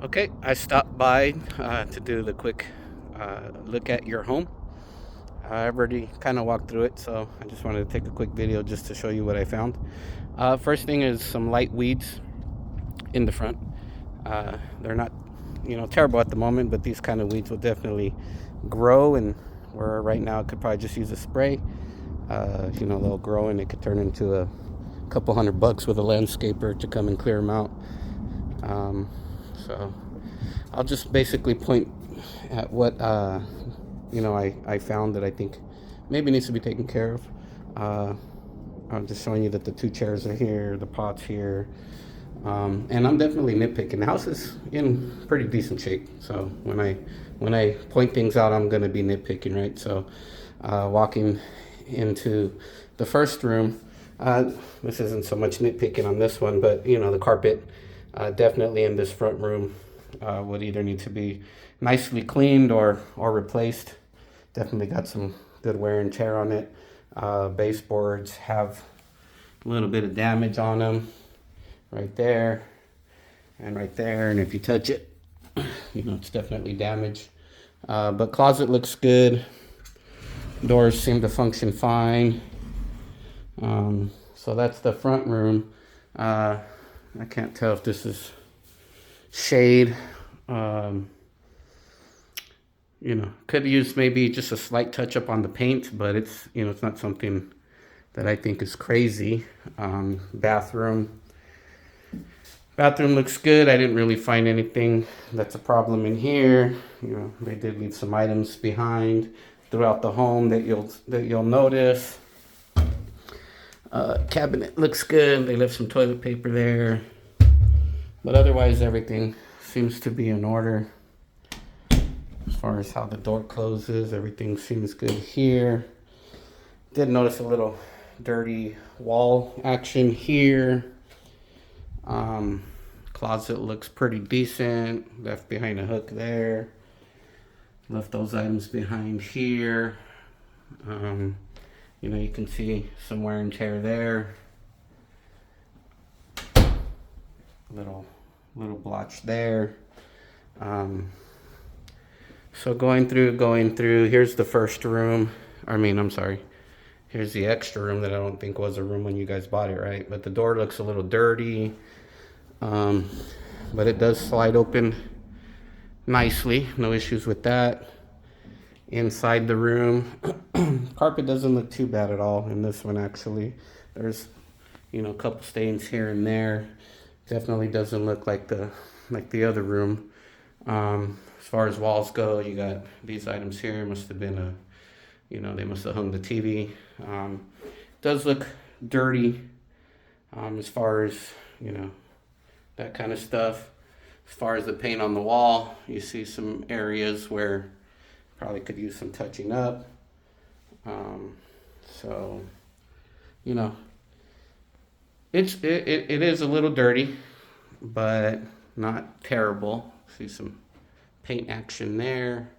Okay, I stopped by to do the quick look at your home. I've already kind of walked through it, so I just wanted to take a quick video just to show you what I found. First thing is some light weeds in the front. They're not, terrible at the moment, but these kind of weeds will definitely grow, and where right now I could probably just use a spray. They'll grow and it could turn into a couple $100 with a landscaper to come and clear them out. So I'll just basically point at what I found that I think maybe needs to be taken care of. Uh, I'm just showing you that the two chairs are here, the pot's here, and I'm definitely nitpicking. The house is in pretty decent shape, so when I point things out, I'm gonna be nitpicking, right? So, walking into the first room, this isn't so much nitpicking on this one, but the carpet definitely in this front room would either need to be nicely cleaned or replaced. Definitely got some good wear and tear on it. Baseboards have a little bit of damage on them right there and right there. And if you touch it, it's definitely damaged. But closet looks good. Doors seem to function fine. So that's the front room. I can't tell if this is shade. Could use maybe just a slight touch up on the paint, but it's not something that I think is crazy. Bathroom looks good. I didn't really find anything that's a problem in here. They did leave some items behind throughout the home that you'll notice. Cabinet looks good. They left some toilet paper there, but otherwise everything seems to be in order. As far as how the door closes, everything seems good here. Did notice a little dirty wall action here. Closet looks pretty decent. Left behind a hook there. Left those items behind here. You can see some wear and tear there. Little blotch there. So going through, here's the first room. I'm sorry. Here's the extra room that I don't think was a room when you guys bought it, right? But the door looks a little dirty. But it does slide open nicely. No issues with that. Inside the room, carpet doesn't look too bad at all in this one, actually. There's, a couple stains here and there. Definitely doesn't look like the other room. As far as walls go, you got these items here. Must have been they must have hung the TV. Does look dirty. As far as that kind of stuff. As far as the paint on the wall, you see some areas where probably could use some touching up. So, it is a little dirty, but not terrible. See some paint action there.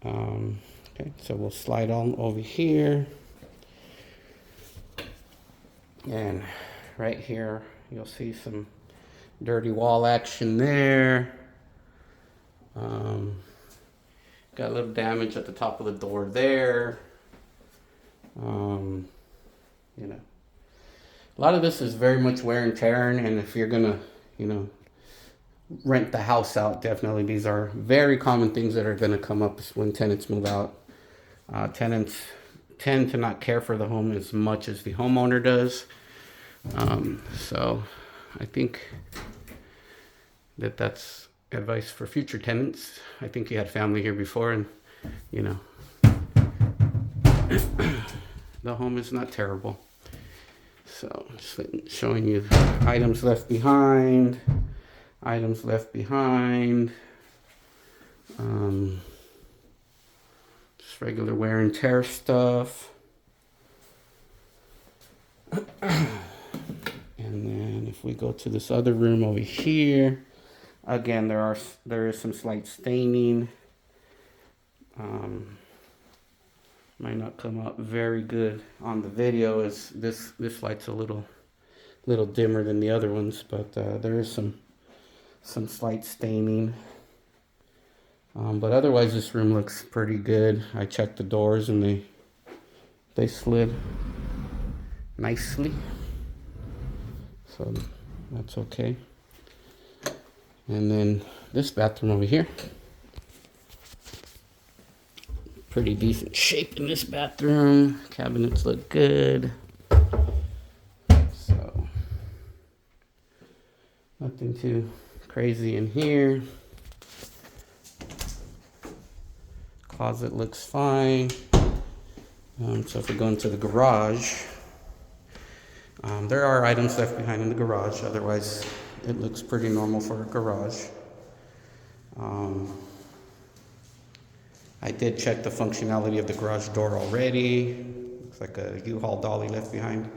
Okay, so we'll slide on over here. And right here, you'll see some dirty wall action there. Got a little damage at the top of the door there. A lot of this is very much wear and tear, and if you're gonna, rent the house out, definitely these are very common things that are gonna come up when tenants move out. Tenants tend to not care for the home as much as the homeowner does. So I think that's advice for future tenants. I think you had family here before, and the home is not terrible. So just showing you items left behind. Just regular wear and tear stuff. And then if we go to this other room over here, again, there is some slight staining. Might not come out very good on the video, as this light's a little dimmer than the other ones, but there is some some slight staining. But otherwise this room looks pretty good. I checked the doors and they slid nicely. So that's okay. And then this bathroom over here. Pretty decent shape in this bathroom. Cabinets look good. So nothing too crazy in here. Closet looks fine. So if we go into the garage, there are items left behind in the garage. Otherwise, it looks pretty normal for a garage. I did check the functionality of the garage door already. Looks like a U-Haul dolly left behind.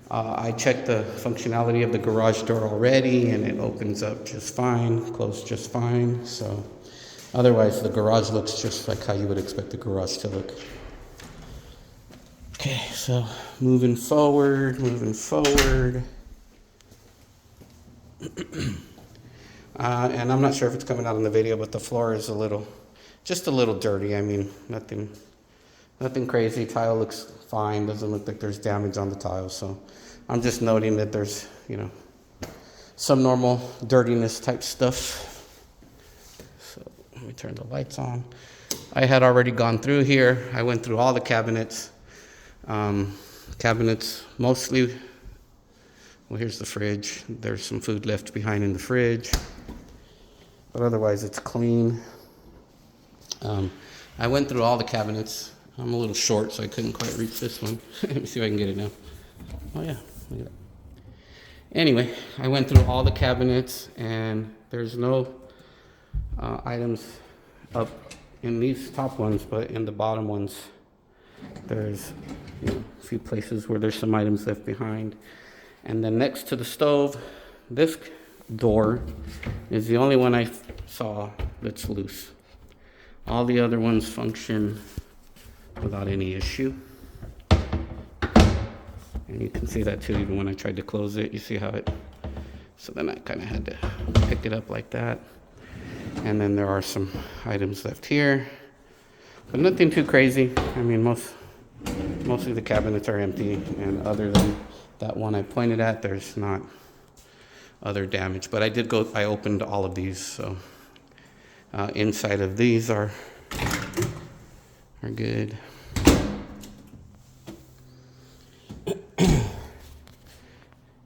I checked the functionality of the garage door already, and it opens up just fine, closed just fine. So otherwise, the garage looks just like how you would expect the garage to look. Okay, so moving forward. And I'm not sure if it's coming out in the video, but the floor is just a little dirty. I mean, nothing crazy. Tile looks fine. Doesn't look like there's damage on the tile. So I'm just noting that there's, some normal dirtiness type stuff. So let me turn the lights on. I had already gone through here. I went through all the cabinets. Cabinets mostly, well, here's the fridge. There's some food left behind in the fridge, but otherwise it's clean. I went through all the cabinets. I'm a little short, so I couldn't quite reach this one. Let me see if I can get it now. Oh yeah, look at that. Anyway, I went through all the cabinets, and there's no items up in these top ones, but in the bottom ones, there's a few places where there's some items left behind. And then next to the stove, this door is the only one I saw that's loose. All the other ones function without any issue. And you can see that too, even when I tried to close it, you see how so then I kind of had to pick it up like that. And then there are some items left here, but nothing too crazy. I mean, mostly the cabinets are empty, and other than that one I pointed at, there's not other damage. But I opened all of these, so inside of these are good.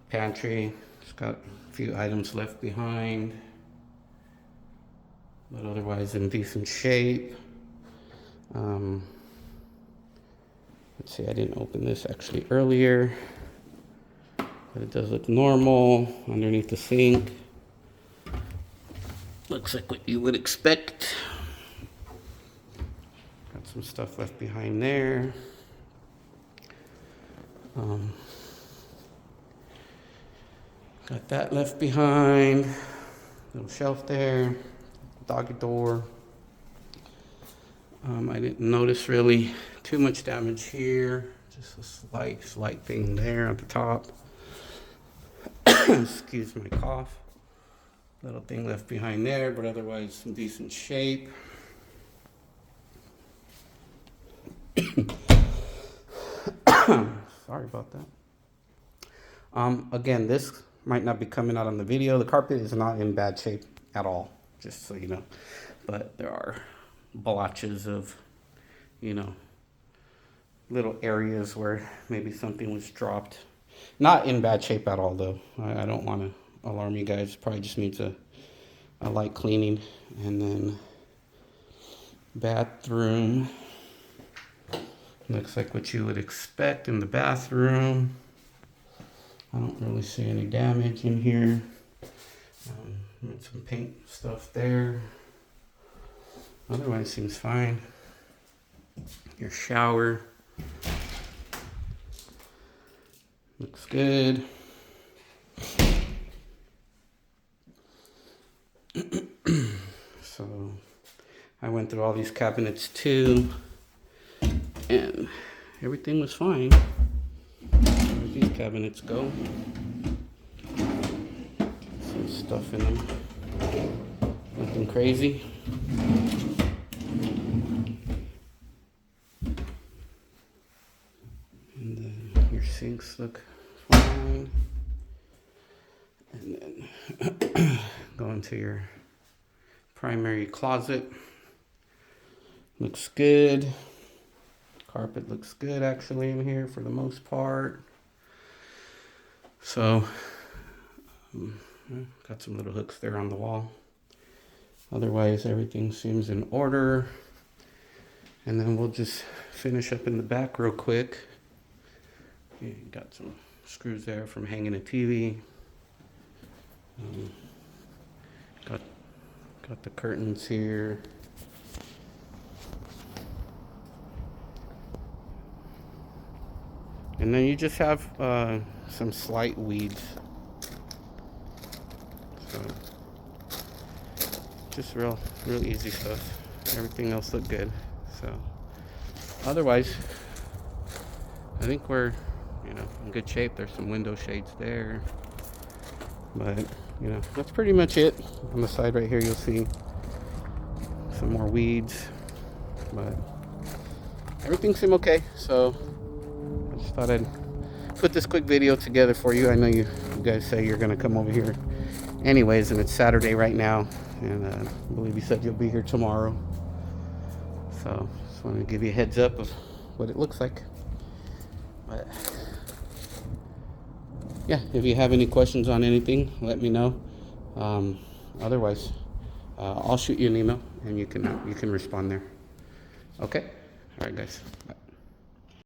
Pantry, it's got a few items left behind, but otherwise in decent shape. Let's see, I didn't open this actually earlier, but it does look normal. Underneath the sink, looks like what you would expect. Got some stuff left behind there. Got that left behind. Little shelf there. Doggy door. I didn't notice really too much damage here. Just a slight thing there at the top. Excuse my cough. Little thing left behind there, but otherwise in decent shape. Sorry about that. Again, this might not be coming out on the video. The carpet is not in bad shape at all, just so you know. But there are blotches of, little areas where maybe something was dropped. Not in bad shape at all, though. I don't want to alarm you guys. Probably just needs a light cleaning. And then bathroom. Looks like what you would expect in the bathroom. I don't really see any damage in here. Some paint stuff there. Otherwise seems fine. Your shower looks good. So I went through all these cabinets too, and everything was fine. Where these cabinets go? Some stuff in them. Nothing crazy. And then your sinks look fine. And then go into your primary closet. Looks good. Carpet looks good actually in here for the most part. So, got some little hooks there on the wall. Otherwise, everything seems in order. And then we'll just finish up in the back real quick. Okay, got some screws there from hanging a TV. Got the curtains here. And then you just have some slight weeds. So just real easy stuff. Everything else looked good. So otherwise, I think we're, in good shape. There's some window shades there. But, that's pretty much it. On the side right here, you'll see some more weeds. But everything seemed okay. So I just thought I'd put this quick video together for you. I know you guys say you're going to come over here anyways, and it's Saturday right now. And I believe you said you'll be here tomorrow. So just wanted to give you a heads up of what it looks like. But yeah, if you have any questions on anything, let me know. Otherwise, I'll shoot you an email and you can respond there. Okay? All right, guys. Bye.